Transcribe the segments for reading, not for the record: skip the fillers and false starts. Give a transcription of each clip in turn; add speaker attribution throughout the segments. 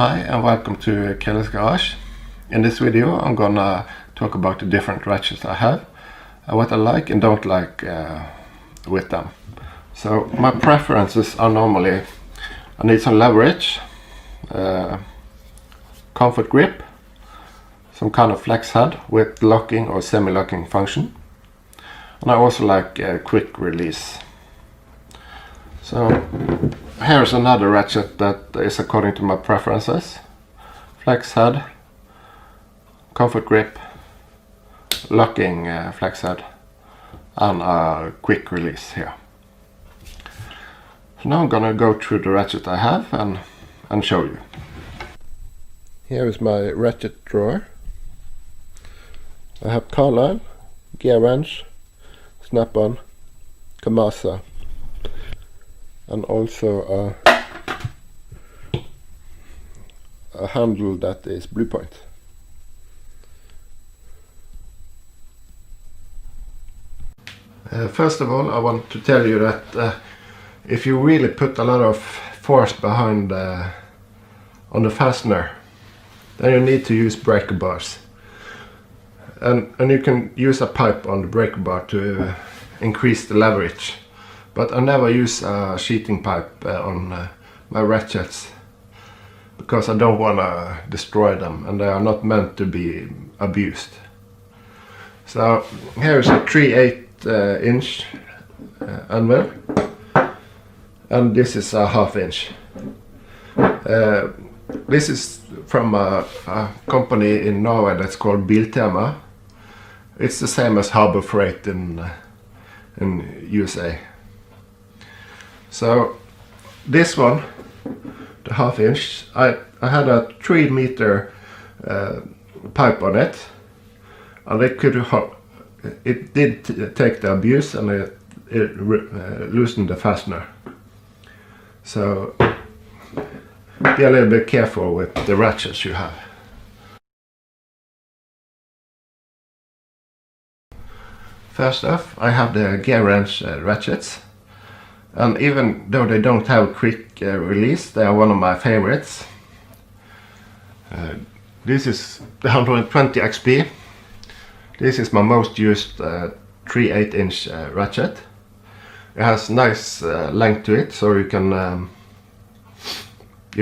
Speaker 1: Hi and welcome to Kelly's Garage. In this video I'm gonna talk about the different ratchets I have, what I like and don't like with them. So my preferences are normally I need some leverage, comfort grip, some kind of flex head with locking or semi-locking function, and I also like quick release. So here's another ratchet that is according to my preferences. Flex head, comfort grip, locking flex head, and a quick release here. So now I'm gonna go through the ratchet I have and show you. Here is my ratchet drawer. I have Carlisle, gear wrench, snap-on, Kamasa, and also a handle that is Blue Point. First of all, I want to tell you that if you really put a lot of force behind on the fastener, then you need to use breaker bars, and you can use a pipe on the breaker bar to increase the leverage. But I never use a sheeting pipe on my ratchets because I don't want to destroy them and they are not meant to be abused. So here's a 3/8 inch anvil, and this is a 1/2 inch. This is from a company in Norway that's called Biltema. It's the same as Harbor Freight in USA. So this one, the 1/2 inch, I had a 3 meter pipe on it, and it did take the abuse, and it loosened the fastener. So be a little bit careful with the ratchets you have. First off, I have the gear wrench ratchets. And even though they don't have quick release, they are one of my favorites. This is the 120 XP. This is my most used 3/8 inch ratchet. It has nice length to it, so you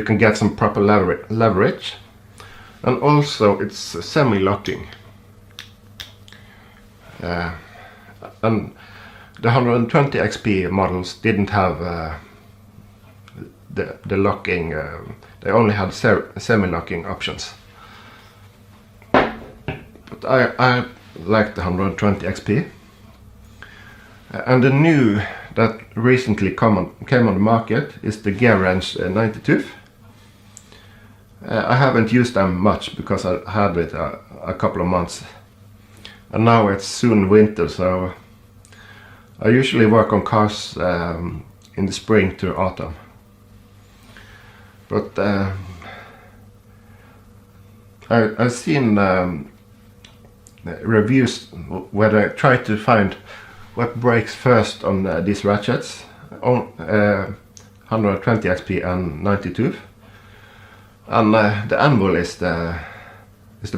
Speaker 1: can get some proper leverage. And also it's semi-locking. And the 120 XP models didn't have the locking, they only had semi-locking options. But I like the 120 XP. And the new that recently came on the market is the gear wrench 92. I haven't used them much because I had it a couple of months. And now it's soon winter, so I usually work on cars in the spring to autumn. But I've seen reviews where they try to find what breaks first on these ratchets, on 120 XP and 92. And the anvil is the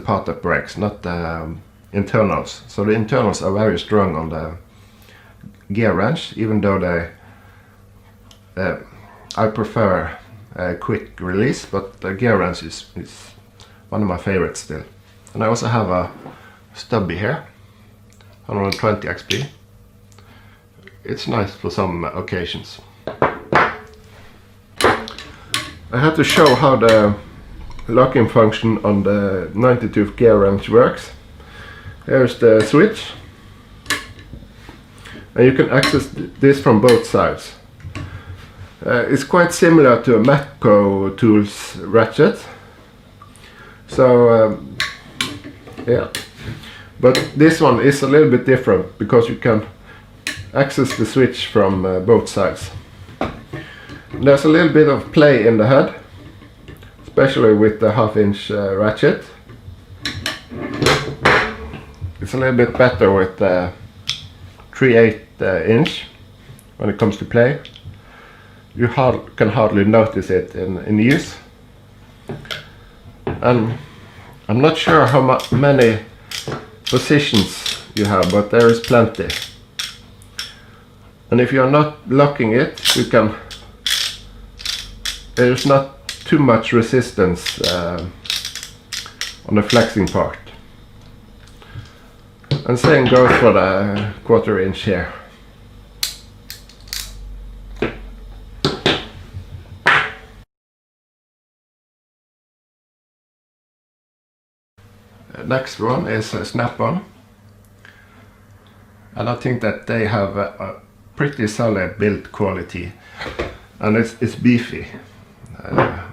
Speaker 1: part that breaks, not the internals. So the internals are very strong on the gear wrench, even though I prefer a quick release, but the gear wrench is one of my favorites still. And I also have a stubby here, 120 XP. It's nice for some occasions. I have to show how the locking function on the 92 gear wrench works. Here's the switch. And you can access this from both sides. It's quite similar to a Matco Tools ratchet. So yeah, but this one is a little bit different because you can access the switch from both sides. There's a little bit of play in the head, especially with the 1/2 inch ratchet. It's a little bit better with the 3/8 inch when it comes to play. You can hardly notice it in use. And I'm not sure how many positions you have, but there is plenty. And if you are not locking it, you can, there's not too much resistance on the flexing part. And same goes for the 1/4 inch here. Next one is a snap-on, and I think that they have a pretty solid build quality, and it's beefy,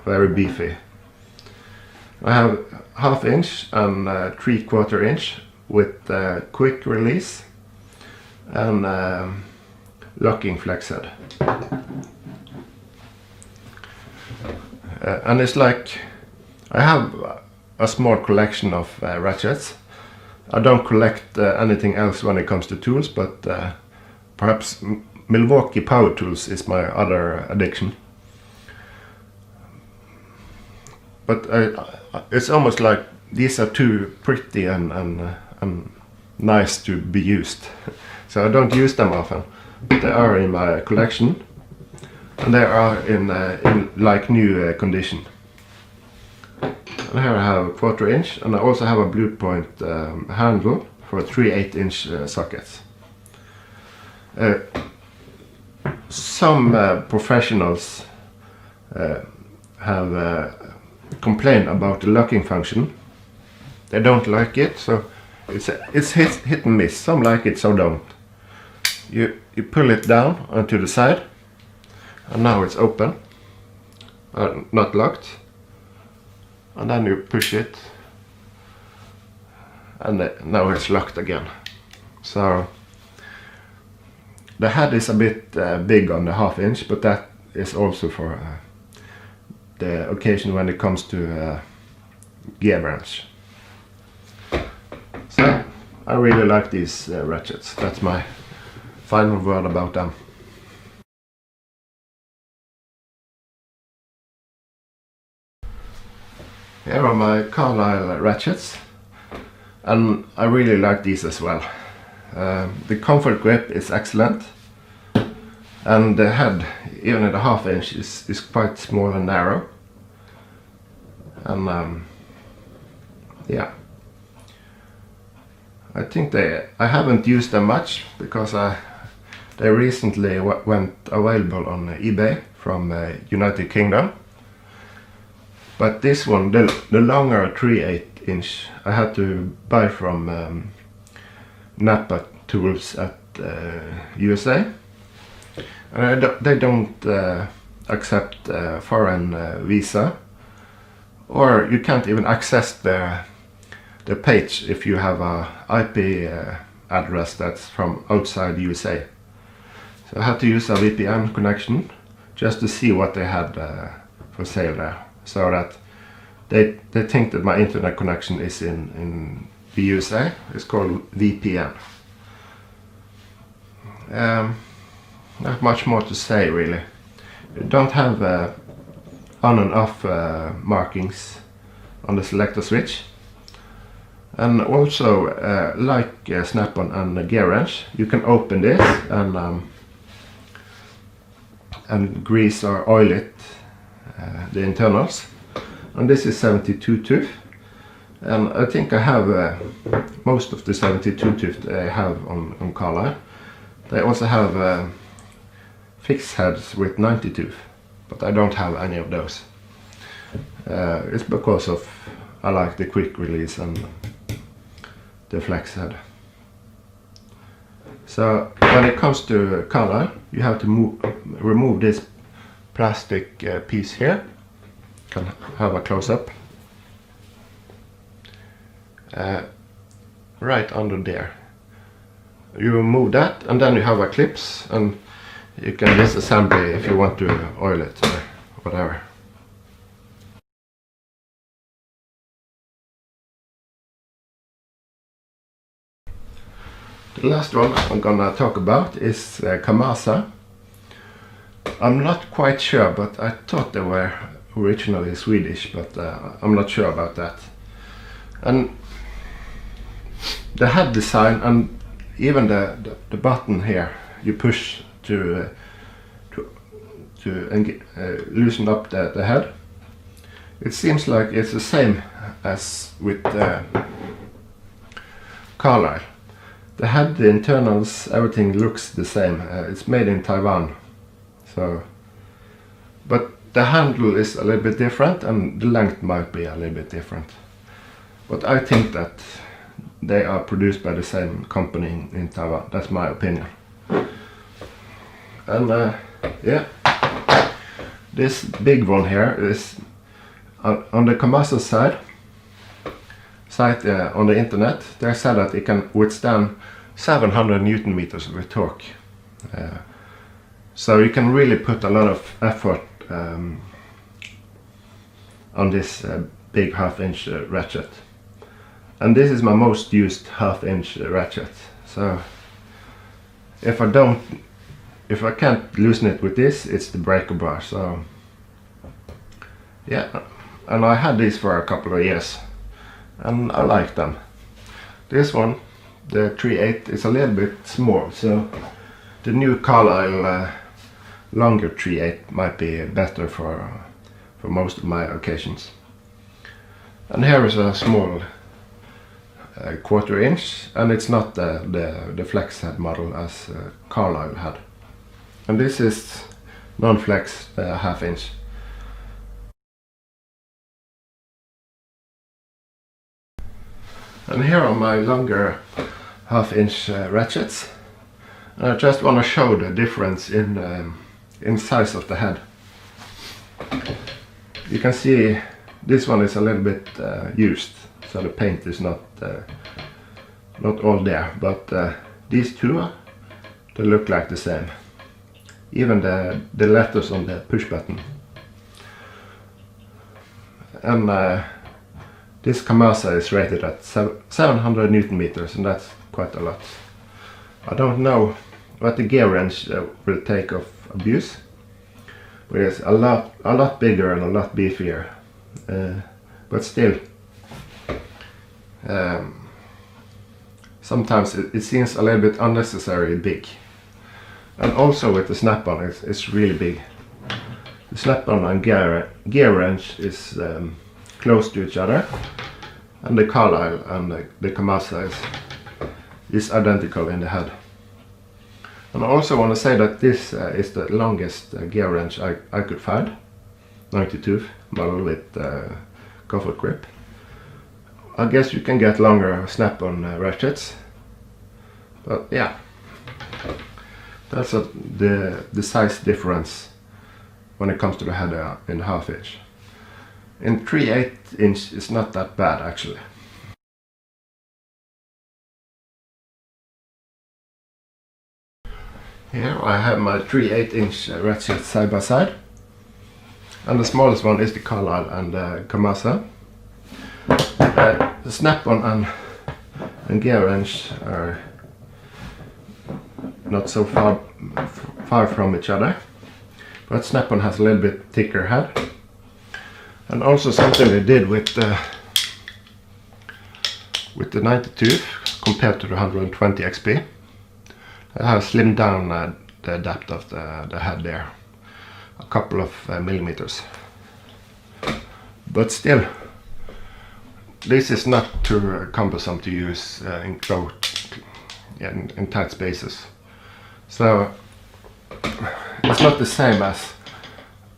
Speaker 1: very beefy. I have 1/2 inch and 3/4 inch with quick release and locking flex head. And it's like I have a small collection of ratchets. I don't collect anything else when it comes to tools, but perhaps Milwaukee power tools is my other addiction. But it's almost like these are too pretty and nice to be used. So I don't use them often, but they are in my collection, and they are in like new condition. And here I have a 1/4 inch, and I also have a Blue Point handle for 3/8 inch sockets. Some professionals have complained about the locking function. They don't like it, so it's hit and miss. Some like it, some don't. You pull it down onto the side, and now it's open, not locked. And then you push it, and now it's locked again. So the head is a bit big on the 1/2 inch, but that is also for the occasion when it comes to gear branch. So I really like these ratchets. That's my final word about them. Here are my Carlisle ratchets, and I really like these as well. The comfort grip is excellent, and the head, even at a 1/2 inch, is quite small and narrow. And yeah, I think I haven't used them much because they recently went available on eBay from United Kingdom. But this one, the longer 3/8 inch, I had to buy from Napa Tools at USA. And they don't accept foreign visa, or you can't even access the page if you have a IP address that's from outside USA. So I had to use a VPN connection just to see what they had for sale there. So that they think that my internet connection is in the USA. It's called VPN. Not much more to say really. You don't have on and off markings on the selector switch. And also like snap-on and gear wrench, you can open this and grease or oil it, the internals. And this is 72 tooth, and I think I have most of the 72 tooth I have on Carlisle. They also have fixed heads with 90 tooth, but I don't have any of those. It's because of I like the quick release and the flex head. So when it comes to Carlisle, you have to remove this plastic piece here. Can have a close-up right under there. You remove that, and then you have a clips, and you can disassemble it if you want to oil it or whatever. The last one I'm gonna talk about is Kamasa. I'm not quite sure, but I thought they were originally Swedish, but I'm not sure about that. And the head design and even the button here you push to loosen up the head. It seems like it's the same as with Carlisle. The head, the internals, everything looks the same. It's made in Taiwan. So, but the handle is a little bit different and the length might be a little bit different. But I think that they are produced by the same company in Taiwan. That's my opinion. And yeah, this big one here is on the Kamasa site on the internet. They said that it can withstand 700 Newton meters of torque. So you can really put a lot of effort on this big half-inch ratchet. And this is my most used half-inch ratchet. So if I can't loosen it with this, it's the breaker bar. So yeah, and I had these for a couple of years and I like them. This one, the 3/8, is a little bit small, so the new Carlisle longer 3/8 might be better for most of my occasions. And here is a small 1/4 inch, and it's not the flex head model as Carlisle had. And this is non-flex 1/2 inch. And here are my longer 1/2 inch ratchets. And I just want to show the difference in size of the head. You can see this one is a little bit used, so the paint is not all there, but these two, they look like the same. Even the letters on the push button. And this Kamasa is rated at 700 Newton meters, and that's quite a lot. I don't know what the gear wrench will take of abuse, but it's a lot bigger and a lot beefier. But still, sometimes it seems a little bit unnecessarily big. And also with the snap-on, it's really big. The snap-on and gear wrench is close to each other, and the Carlisle and the Kamasa is identical in the head. And I also want to say that this is the longest gear wrench I could find, 92 model with comfort grip. I guess you can get longer snap-on ratchets, but yeah, that's the size difference when it comes to the head in 1/2 inch. In 3/8 inch it's not that bad actually. Here I have my 3/8 inch ratchet side by side, and the smallest one is the Carlisle and the Kamasa. The snap-on and gear wrench are not so far from each other, but snap-on has a little bit thicker head. And also something they did with the 92 compared to the 120 XP. I have slimmed down the depth of the head there a couple of millimeters. But still, this is not too cumbersome to use in tight spaces. So it's not the same as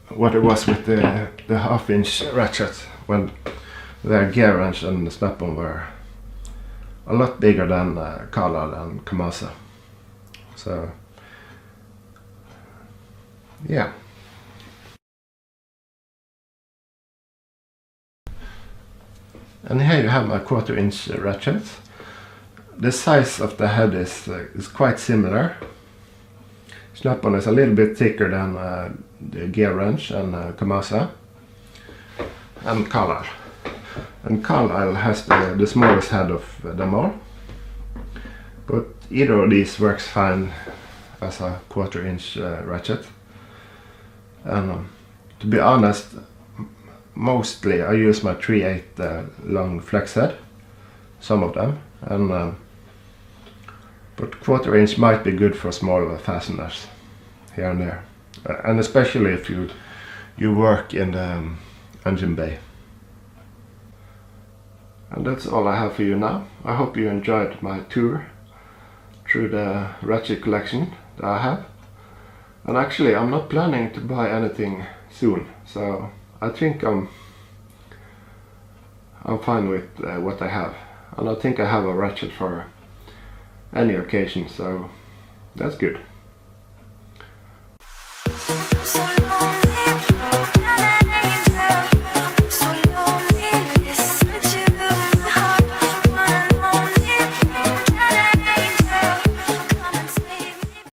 Speaker 1: what it was with the 1/2 inch ratchet, when the gear wrench and the snap-on were a lot bigger than Carlisle and Kamasa. So yeah. And here you have my 1/4 inch ratchet. The size of the head is quite similar. Snap-on is a little bit thicker than the gear wrench and Kamasa and Carlisle. And Carlisle has the smallest head of them all. But either of these works fine as a 1/4 inch ratchet. And to be honest, mostly I use my 3/8 long flex head, some of them, and but 1/4 inch might be good for smaller fasteners here and there, and especially if you work in the engine bay. And that's all I have for you now. I hope you enjoyed my tour through the ratchet collection that I have. And actually I'm not planning to buy anything soon, so I think I'm fine with what I have. And I think I have a ratchet for any occasion, so that's good.